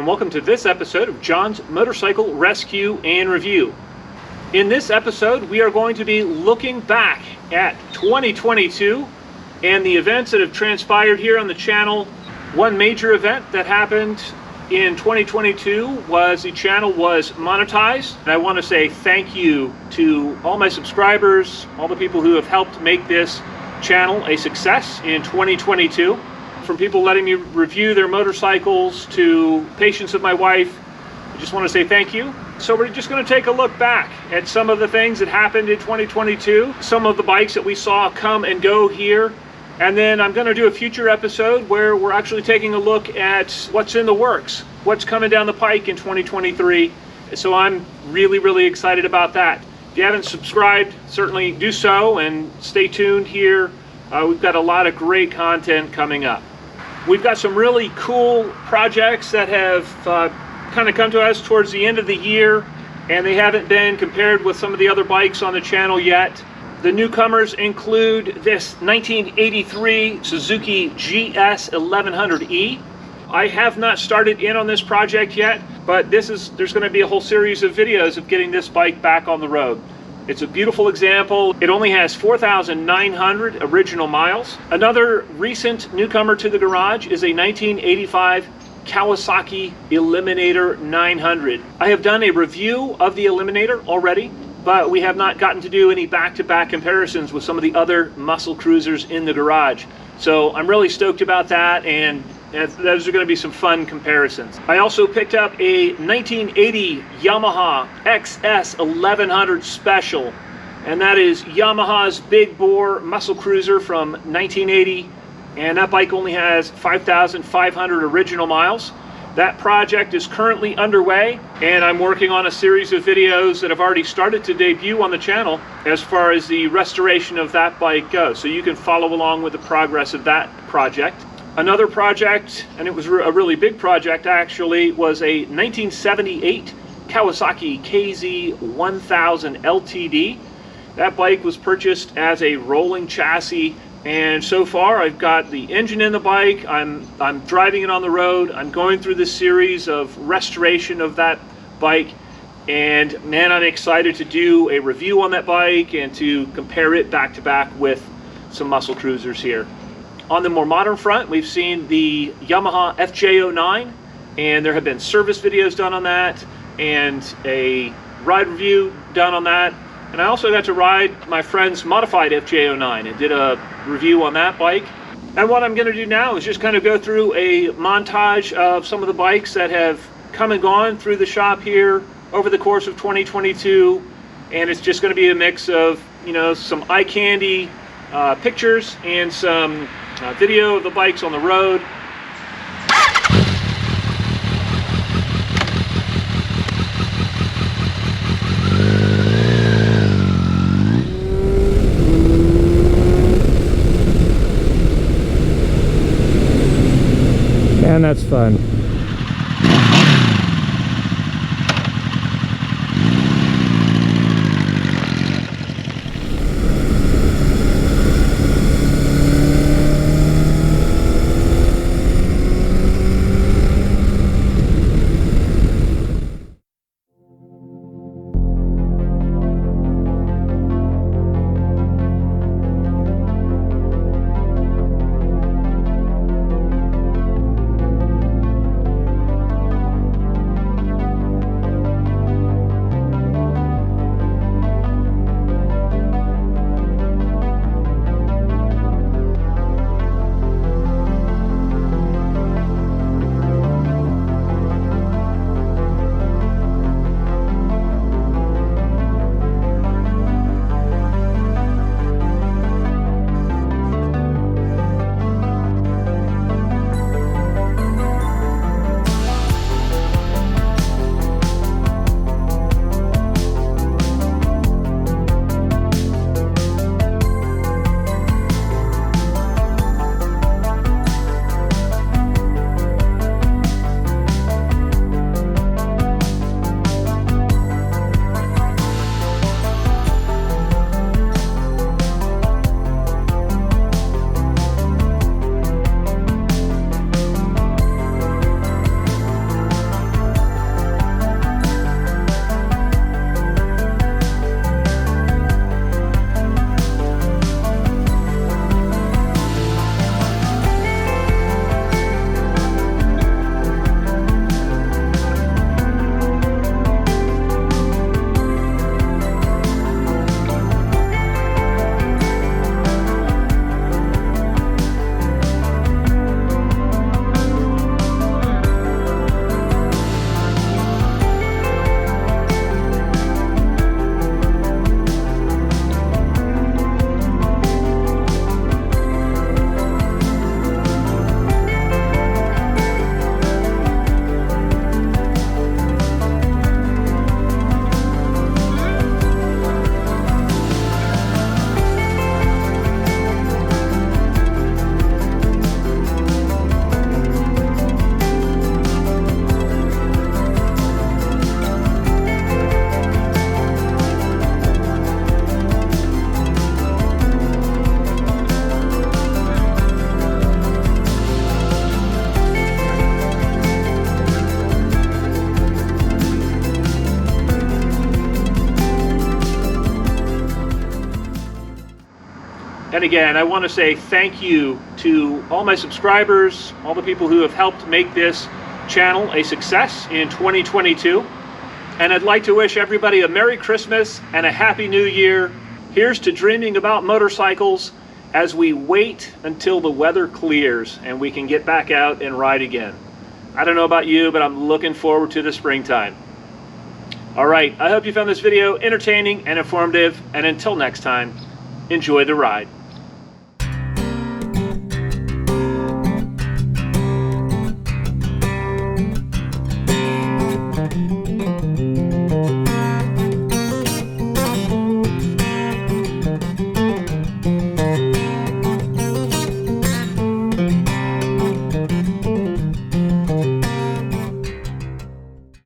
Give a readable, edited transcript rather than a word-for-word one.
welcome to this episode of John's Motorcycle Rescue and Review. In this episode, we are going to be looking back at 2022 and the events that have transpired here on the channel. One major event that happened in 2022 was the channel was monetized. And I want to say thank you to all my subscribers, all the people who have helped make this channel a success in 2022. From people letting me review their motorcycles to patients of my wife, I just want to say thank you. So we're just going to take a look back at some of the things that happened in 2022, some of the bikes that we saw come and go here, and then I'm going to do a future episode where we're actually taking a look at what's in the works, what's coming down the pike in 2023. So I'm really excited about that. If you haven't subscribed, certainly do so and stay tuned here. We've got a lot of great content coming up. We've got some really cool projects that have kind of come to us towards the end of the year, and they haven't been compared with some of the other bikes on the channel yet. The newcomers include this 1983 Suzuki GS 1100E. I have not started in on this project yet, but there's going to be a whole series of videos of getting this bike back on the road. It's a beautiful example. It only has 4,900 original miles. Another recent newcomer to the garage is a 1985 Kawasaki Eliminator 900. I have done a review of the Eliminator already, but we have not gotten to do any back-to-back comparisons with some of the other muscle cruisers in the garage. So I'm really stoked about that, and those are going to be some fun comparisons. I also picked up a 1980 Yamaha XS 1100 Special, and that is Yamaha's big bore muscle cruiser from 1980, and that bike only has 5,500 original miles. That project is currently underway, and I'm working on a series of videos that have already started to debut on the channel as far as the restoration of that bike goes, so you can follow along with the progress of that project. Another project, and it was a really big project actually, was a 1978 Kawasaki KZ1000 LTD. That bike was purchased as a rolling chassis, and so far I've got the engine in the bike, I'm driving it on the road, I'm going through this series of restoration of that bike, and man, I'm excited to do a review on that bike and to compare it back to back with some muscle cruisers here. On the more modern front, we've seen the Yamaha FJ09, and there have been service videos done on that and a ride review done on that. And I also got to ride my friend's modified FJ09 and did a review on that bike. And what I'm going to do now is just kind of go through a montage of some of the bikes that have come and gone through the shop here over the course of 2022. And it's just going to be a mix of, you know, some eye candy pictures and some video of the bikes on the road. And that's fun. And again, I want to say thank you to all my subscribers, all the people who have helped make this channel a success in 2022. And I'd like to wish everybody a Merry Christmas and a Happy New Year. Here's to dreaming about motorcycles as we wait until the weather clears and we can get back out and ride again. I don't know about you, but I'm looking forward to the springtime. All right, I hope you found this video entertaining and informative, and until next time, enjoy the ride.